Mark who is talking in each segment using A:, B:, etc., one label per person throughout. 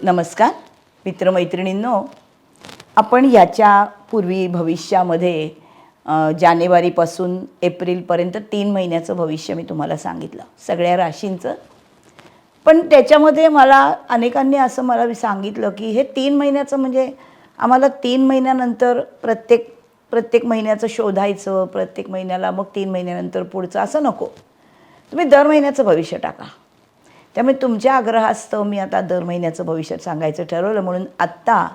A: नमस्कार मित्रमैत्रिणींनो, आपण याच्या पूर्वी भविष्यामध्ये जानेवारीपासून एप्रिलपर्यंत 3 महिन्याचं भविष्य मी तुम्हाला सांगितलं सगळ्या राशींचं. पण त्याच्यामध्ये मला अनेकांनी असं मला सांगितलं की हे 3 महिन्याचं म्हणजे आम्हाला 3 महिन्यानंतर प्रत्येक महिन्याचं शोधायचं, प्रत्येक महिन्याला मग 3 महिन्यानंतर पुढचं असं नको, तुम्ही दर महिन्याचं भविष्य टाका. त्यामुळे तुमच्या आग्रहास्तव मी आता दर महिन्याचं भविष्य सांगायचं ठरवलं. म्हणून आत्ता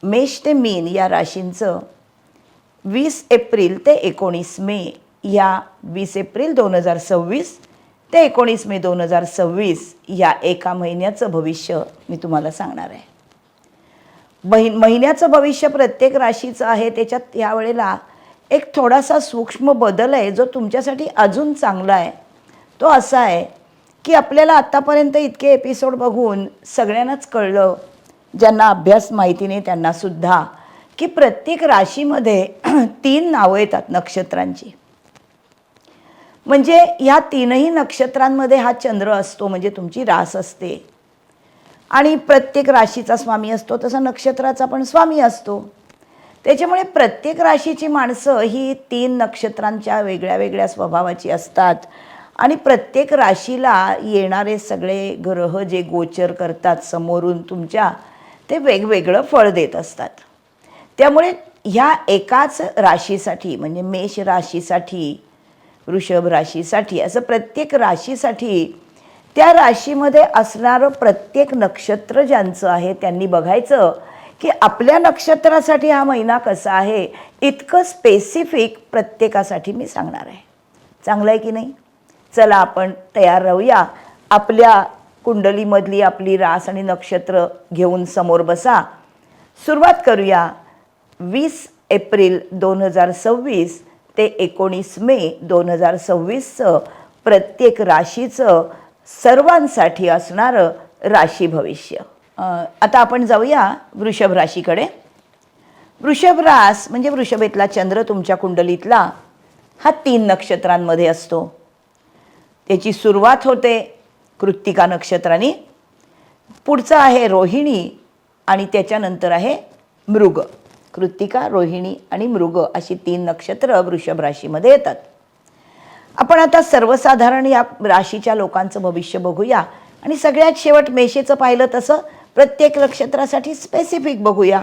A: मेष ते मीन या राशींचं 20 एप्रिल ते 19 मे या 20 एप्रिल 2026 ते 19 मे 2026 या एका महिन्याचं भविष्य मी तुम्हाला सांगणार आहे. महिन्याचं भविष्य प्रत्येक राशीचं आहे. त्याच्यात यावेळेला एक थोडासा सूक्ष्म बदल आहे जो तुमच्यासाठी अजून चांगला आहे. तो असा आहे की आपल्याला आत्तापर्यंत इतके एपिसोड बघून सगळ्यांनाच कळलं, ज्यांना अभ्यास माहिती नाही त्यांनासुद्धा, की प्रत्येक राशीमध्ये 3 नावं येतात नक्षत्रांची. म्हणजे ह्या 3ही नक्षत्रांमध्ये हा चंद्र असतो, म्हणजे तुमची रास असते. आणि प्रत्येक राशीचा स्वामी असतो तसा नक्षत्राचा पण स्वामी असतो. त्याच्यामुळे प्रत्येक राशीची माणसं ही 3 नक्षत्रांच्या वेगळ्या वेगळ्या स्वभावाची असतात. आणि प्रत्येक राशीला येणारे सगळे ग्रह जे गोचर करतात समोरून तुमच्या, ते वेगवेगळं फळ देत असतात. त्यामुळे ह्या एकाच राशीसाठी म्हणजे मेष राशीसाठी, वृषभ राशीसाठी, असं प्रत्येक राशीसाठी त्या राशीमध्ये असणारं प्रत्येक नक्षत्र ज्यांचं आहे त्यांनी बघायचं की आपल्या नक्षत्रासाठी हा महिना कसा आहे. इतकं स्पेसिफिक प्रत्येकासाठी मी सांगणार आहे. चांगलं आहे की नाही? चला आपण तयार राहूया. आपल्या कुंडलीमधली आपली रास आणि नक्षत्र घेऊन समोर बसा. सुरुवात करूया 20 एप्रिल 2026 ते 19 मे 2026चं प्रत्येक राशीचं सर्वांसाठी असणारं राशी भविष्य. आता आपण जाऊया वृषभ राशीकडे. वृषभ रास म्हणजे वृषभेतला चंद्र तुमच्या कुंडलीतला हा 3 नक्षत्रांमध्ये असतो. त्याची सुरुवात होते कृत्तिका नक्षत्राने, पुढचं आहे रोहिणी आणि त्याच्यानंतर आहे मृग. कृत्तिका, रोहिणी आणि मृग अशी 3 नक्षत्र वृषभ राशीमध्ये येतात. आपण आता सर्वसाधारण या राशीच्या लोकांचं भविष्य बघूया आणि सगळ्यात शेवट मेषेचं पाहिलं तसं प्रत्येक नक्षत्रासाठी स्पेसिफिक बघूया.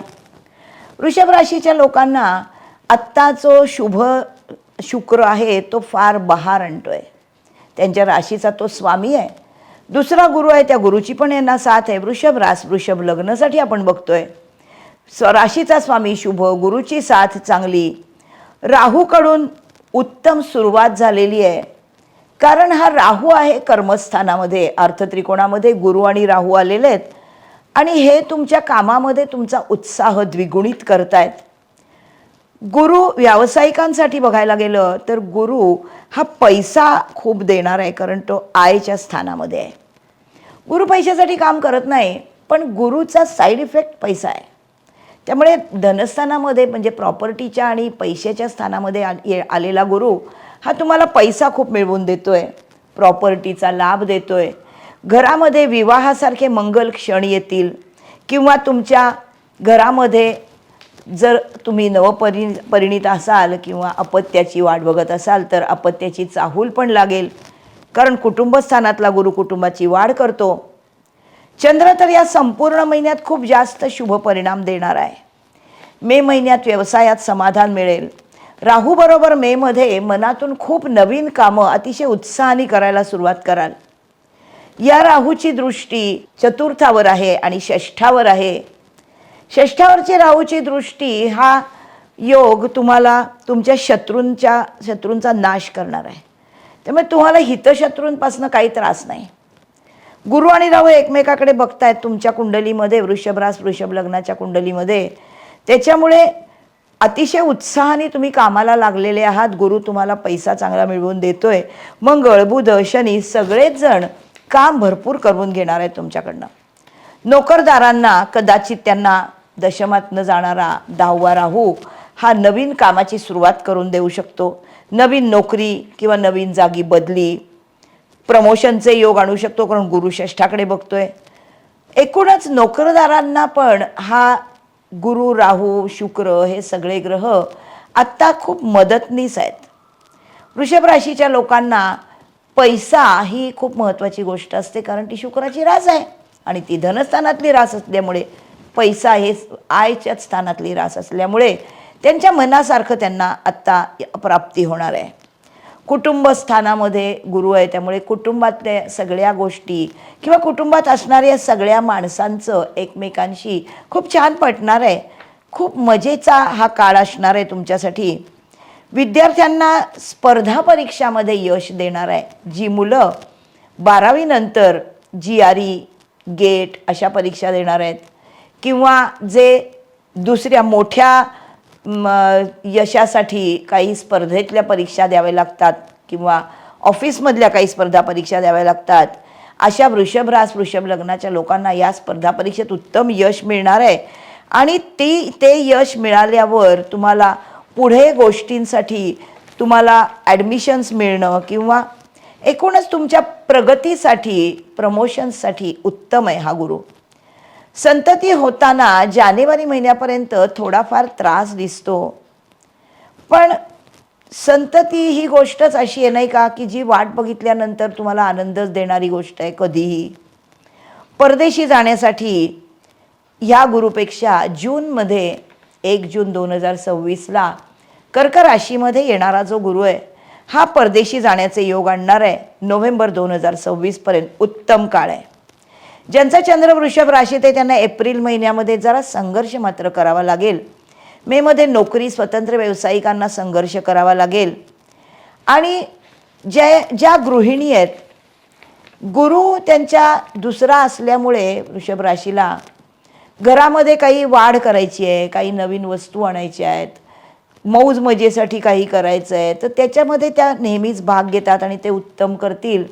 A: वृषभ राशीच्या लोकांना आत्ता जो शुभ शुक्र आहे तो फार बहार आणतोय. त्यांच्या राशीचा तो स्वामी आहे. दुसरा गुरु आहे, त्या गुरुची पण यांना साथ आहे. वृषभ रास वृषभ लग्नासाठी आपण बघतोय. राशीचा स्वामी शुभ, गुरुची साथ चांगली. राहूकडून उत्तम सुरुवात झालेली आहे, कारण हा राहू आहे कर्मस्थानामध्ये, अर्थत्रिकोणामध्ये गुरु आणि राहू आलेले आहेत आणि हे तुमच्या कामामध्ये तुमचा उत्साह द्विगुणित करतायत. गुरु व्यावसायिकांसाठी बघायला गेलं तर गुरु हा पैसा खूप देणार आहे, कारण तो आयच्या स्थानामध्ये आहे. गुरु पैशासाठी काम करत नाही, पण गुरुचा साईड इफेक्ट पैसा आहे. त्यामुळे धनस्थानामध्ये म्हणजे प्रॉपर्टीच्या आणि पैशाच्या स्थानामध्ये आलेला गुरु हा तुम्हाला पैसा खूप मिळवून देतोय, प्रॉपर्टीचा लाभ देतोय. घरामध्ये विवाहासारखे मंगल क्षण येतील किंवा तुमच्या घरामध्ये जर तुम्ही नवपरिणित असाल किंवा अपत्याची वाट बघत असाल तर अपत्याची चाहूल पण लागेल, कारण कुटुंबस्थानातला गुरु कुटुंबाची वाढ करतो. चंद्र तर या संपूर्ण महिन्यात खूप जास्त शुभ परिणाम देणार आहे. मे महिन्यात व्यवसायात समाधान मिळेल. राहू बरोबर मेमध्ये मनातून खूप नवीन कामं अतिशय उत्साहाने करायला सुरुवात कराल. या राहूची दृष्टी चतुर्थावर आहे आणि षष्ठावर आहे. षष्ठावरची राहूची दृष्टी हा योग तुम्हाला तुमच्या शत्रूंचा नाश करणार आहे. त्यामुळे तुम्हाला हितशत्रूंपासून काही त्रास नाही. गुरु आणि राहू एकमेकाकडे बघतायत तुमच्या कुंडलीमध्ये, वृषभ रास वृषभ लग्नाच्या कुंडलीमध्ये. त्याच्यामुळे अतिशय उत्साहाने तुम्ही कामाला लागलेले आहात. गुरु तुम्हाला पैसा चांगला मिळवून देतोय. मंगळ, बुध, शनी सगळेच जण काम भरपूर करून घेणार आहेत तुमच्याकडनं. नोकरदारांना कदाचित त्यांना दशमातनं जाणारा 10वा राहू हा नवीन कामाची सुरुवात करून देऊ शकतो. नवीन नोकरी किंवा नवीन जागी बदली, प्रमोशनचे योग आणू शकतो, कारण गुरु षष्ठाकडे बघतोय. एकूणच नोकरदारांना पण हा गुरु, राहू, शुक्र हे सगळे ग्रह आत्ता खूप मदतनीस आहेत. वृषभ राशीच्या लोकांना पैसा ही खूप महत्त्वाची गोष्ट असते, कारण ती शुक्राची रास आहे आणि ती धनस्थानातली रास असल्यामुळे पैसा हे आयच्याच स्थानातली रास असल्यामुळे त्यांच्या मनासारखं त्यांना आत्ता प्राप्ती होणार आहे. कुटुंब स्थानामध्ये गुरु आहे, त्यामुळे कुटुंबातल्या सगळ्या गोष्टी किंवा कुटुंबात असणाऱ्या सगळ्या माणसांचं एकमेकांशी खूप छान पटणार आहे. खूप मजेचा हा काळ असणार आहे तुमच्यासाठी. विद्यार्थ्यांना स्पर्धा परीक्षामध्ये यश देणार आहे. जी मुलं 12वी नंतर GRE, गेट अशा परीक्षा देणार आहेत किंवा जे दुसऱ्या मोठ्या यशासाठी काही स्पर्धेतल्या परीक्षा द्याव्या लागतात किंवा ऑफिसमधल्या काही स्पर्धा परीक्षा द्याव्या लागतात, अशा वृषभ रास वृषभ लग्नाच्या लोकांना या स्पर्धा परीक्षेत उत्तम यश मिळणार आहे. आणि ते यश मिळाल्यावर तुम्हाला पुढे गोष्टींसाठी तुम्हाला ॲडमिशन्स मिळणं किंवा एकूणच तुमच्या प्रगतीसाठी, प्रमोशन्ससाठी उत्तम आहे हा गुरु. संतती होताना जानेवारी महिन्यापर्यंत थोडाफार त्रास दिसतो, पण संतती ही गोष्टच अशी आहे नाही का, की जी वाट बघितल्यानंतर तुम्हाला आनंदच देणारी गोष्ट आहे कधीही. परदेशी जाण्यासाठी ह्या गुरुपेक्षा जूनमध्ये 1 जून 2026ला कर्क राशीमध्ये येणारा जो गुरु आहे हा परदेशी जाण्याचे योग आणणार आहे. नोव्हेंबर 2026पर्यंत उत्तम काळ आहे. ज्यांचा चंद्र वृषभ राशीत आहे त्यांना एप्रिल महिन्यामध्ये जरा संघर्ष मात्र करावा लागेल. मेमध्ये नोकरी, स्वतंत्र व्यावसायिकांना संघर्ष करावा लागेल. आणि ज्या गृहिणी आहेत, गुरु त्यांच्या दुसरा असल्यामुळे वृषभ राशीला घरामध्ये काही वाढ करायची आहे, काही नवीन वस्तू आणायच्या आहेत, मौज मजेसाठी काही करायचं आहे, तर त्याच्यामध्ये त्या नेहमीच भाग घेतात आणि ते उत्तम करतील.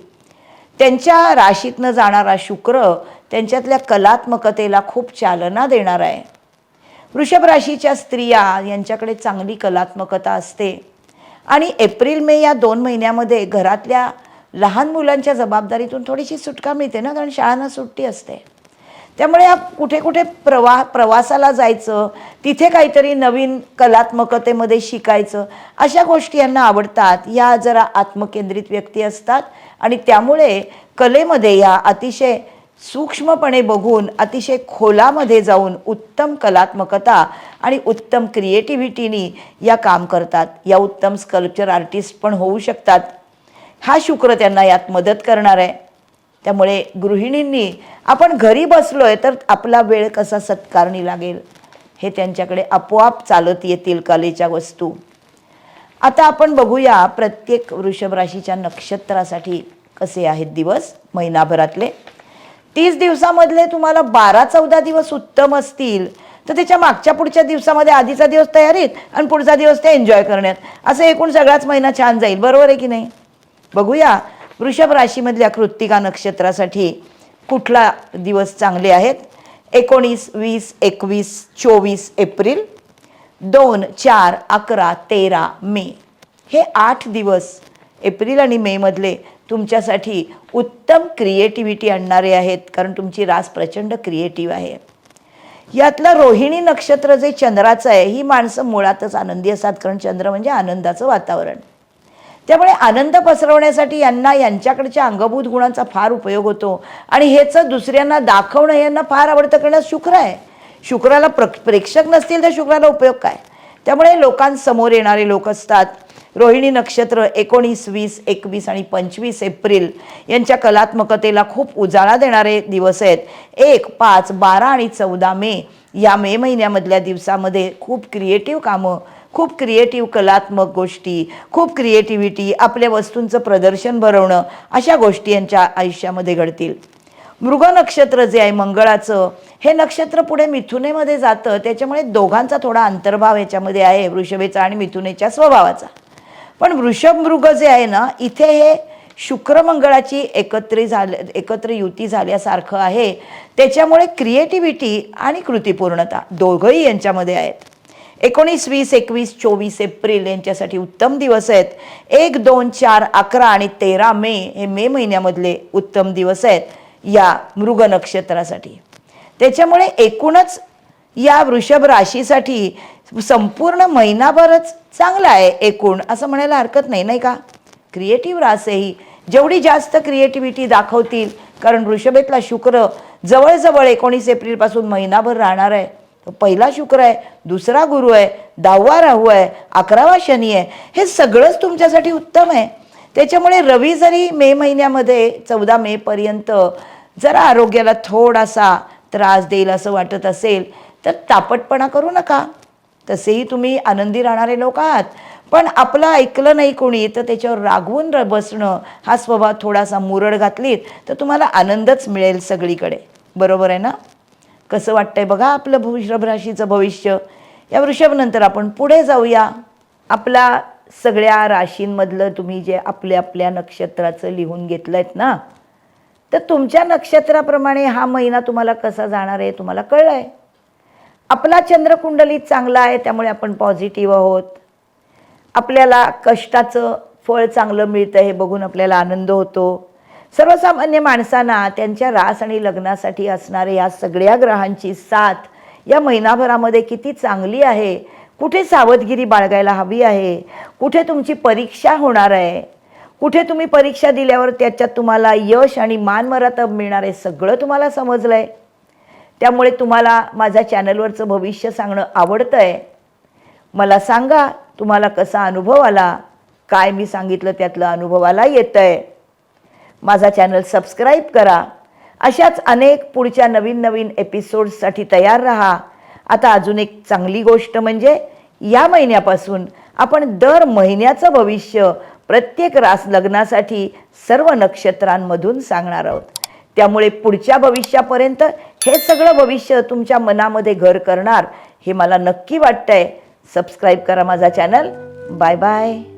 A: त्यांच्या राशीतनं जाणारा शुक्र त्यांच्यातल्या कलात्मकतेला खूप चालना देणार आहे. वृषभ राशीच्या स्त्रिया यांच्याकडे चांगली कलात्मकता असते आणि एप्रिल मे या 2 महिन्यामध्ये घरातल्या लहान मुलांच्या जबाबदारीतून थोडीशी सुटका मिळते ना, कारण शाळांना सुट्टी असते. त्यामुळे कुठे कुठे प्रवासाला जायचं, तिथे काहीतरी नवीन कलात्मकतेमध्ये शिकायचं, अशा गोष्टी यांना आवडतात. या जरा आत्मकेंद्रित व्यक्ती असतात आणि त्यामुळे कलेमध्ये या अतिशय सूक्ष्मपणे बघून अतिशय खोलामध्ये जाऊन उत्तम कलात्मकता आणि उत्तम क्रिएटिव्हिटीनी या काम करतात. या उत्तम स्कल्पचर आर्टिस्ट पण होऊ शकतात. हा शुक्र त्यांना यात मदत करणार आहे. त्यामुळे गृहिणींनी आपण घरी बसलोय तर आपला वेळ कसा सत्कारणी लागेल हे त्यांच्याकडे आपोआप चालत येतील कलेच्या वस्तू. आता आपण बघूया प्रत्येक वृषभ राशीच्या नक्षत्रासाठी कसे आहेत दिवस महिनाभरातले. 30 दिवसामधले तुम्हाला 12-14 दिवस उत्तम असतील, तर त्याच्या मागच्या पुढच्या दिवसामध्ये आधीचा दिवस तयारीत आणि पुढचा दिवस ते एन्जॉय करण्यात, असं एकूण सगळाच महिना छान जाईल. बरोबर आहे की नाही? बघूया वृषभ राशीमधल्या कृत्तिका नक्षत्रासाठी कुठला दिवस चांगले आहेत. 19, 20, 21, 24 एप्रिल, 2, 4, 11, 13 मे हे 8 दिवस एप्रिल आणि मे मधले तुमच्यासाठी उत्तम क्रिएटिव्हिटी आणणारे आहेत, कारण तुमची रास प्रचंड क्रिएटिव्ह आहे. यातलं रोहिणी नक्षत्र जे चंद्राचं आहे, ही माणसं मुळातच आनंदी असतात, कारण चंद्र म्हणजे आनंदाचं वातावरण. त्यामुळे आनंद पसरवण्यासाठी यांना यांच्याकडच्या अंगभूत गुणांचा फार उपयोग होतो आणि हेच दुसऱ्यांना दाखवणं यांना फार आवडतं, कारण शुक्र आहे. शुक्राला प्रेक्षक नसतील तर शुक्राला उपयोग काय? त्यामुळे लोकांसमोर येणारे लोक असतात. रोहिणी नक्षत्र 19, 20, 21 आणि 25 एप्रिल यांच्या कलात्मकतेला खूप उजाळा देणारे दिवस आहेत. 1, 5, 12 आणि 14 मे या मे महिन्यामधल्या दिवसामध्ये खूप क्रिएटिव्ह कामं, खूप क्रिएटिव्ह कलात्मक गोष्टी, खूप क्रिएटिव्हिटी, आपल्या वस्तूंचं प्रदर्शन भरवणं, अशा गोष्टी यांच्या आयुष्यामध्ये घडतील. मृग नक्षत्र जे आहे मंगळाचं, हे नक्षत्र पुढे मिथुनेमध्ये जातं. त्याच्यामुळे दोघांचा थोडा अंतर्भाव याच्यामध्ये आहे, वृषभेचा आणि मिथुनेच्या स्वभावाचा. पण वृषभ मृग जे आहे ना, इथे हे शुक्र मंगळाची एकत्र युती झाल्यासारखं आहे. त्याच्यामुळे क्रिएटिव्हिटी आणि कृतीपूर्णता दोघंही यांच्यामध्ये आहेत. 19, 20, 21, 24 एप्रिल यांच्यासाठी उत्तम दिवस आहेत. 1, 2, 4, 11 आणि 13 मे हे मे महिन्यामधले उत्तम दिवस आहेत या मृग नक्षत्रासाठी. त्याच्यामुळे एकूणच या वृषभ राशीसाठी संपूर्ण महिनाभरच चांगला आहे एकूण, असं म्हणायला हरकत नाही, नाही का? क्रिएटिव्ह रास आहे ही. जेवढी जास्त क्रिएटिव्हिटी दाखवतील, कारण वृषभेतला शुक्र जवळजवळ 19 एप्रिलपासून महिनाभर राहणार आहे. तो पहिला शुक्र आहे, दुसरा गुरु आहे, 10वा राहू आहे, 11वा शनी आहे. हे सगळंच तुमच्यासाठी उत्तम आहे. त्याच्यामुळे रवी जरी मे महिन्यामध्ये 14 मेपर्यंत जरा आरोग्याला थोडासा त्रास देईल असं वाटत असेल तर तापटपणा करू नका. तसेही तुम्ही आनंदी राहणारे लोक आहात, पण आपलं ऐकलं नाही कोणी तर त्याच्यावर रागवून बसणं हा स्वभाव थोडासा मुरड घातलीत तर तुम्हाला आनंदच मिळेल सगळीकडे. बरोबर आहे ना? कसं वाटतंय बघा आपलं वृषभ राशीचं भविष्य. या वृषभनंतर आपण पुढे जाऊया. आपल्या सगळ्या राशींमधलं तुम्ही जे आपल्या आपल्या नक्षत्राचं लिहून घेतलं आहेत ना, तर तुमच्या नक्षत्राप्रमाणे हा महिना तुम्हाला कसा जाणार आहे तुम्हाला कळलं आहे. आपला चंद्रकुंडलीत चांगला आहे, त्यामुळे आपण पॉझिटिव्ह आहोत. आपल्याला कष्टाचं फळ चांगलं मिळतं हे बघून आपल्याला आनंद होतो. सर्वसामान्य माणसांना त्यांच्या रास आणि लग्नासाठी असणारे या सगळ्या ग्रहांची साथ या महिनाभरामध्ये किती चांगली आहे, कुठे सावधगिरी बाळगायला हवी आहे, कुठे तुमची परीक्षा होणार आहे, कुठे तुम्ही परीक्षा दिल्यावर त्याच्यात तुम्हाला यश आणि मानमरातब मिळणार आहे, सगळं तुम्हाला समजलं आहे. त्यामुळे तुम्हाला माझ्या चॅनलवरचं भविष्य सांगणं आवडतं आहे. मला सांगा तुम्हाला कसा अनुभव आला, काय मी सांगितलं त्यातलं अनुभवाला येतं आहे. माझा चॅनल सबस्क्राईब करा. अशाच अनेक पुढच्या नवीन नवीन एपिसोड्ससाठी तयार राहा. आता अजून एक चांगली गोष्ट म्हणजे या महिन्यापासून आपण दर महिन्याचं भविष्य प्रत्येक रास लग्नासाठी सर्व नक्षत्रांमधून सांगणार आहोत. त्यामुळे पुढच्या भविष्यापर्यंत हे सगळं भविष्य तुमच्या मनामध्ये घर करणार हे मला नक्की वाटतंय. सबस्क्राईब करा माझा चॅनल. Bye bye.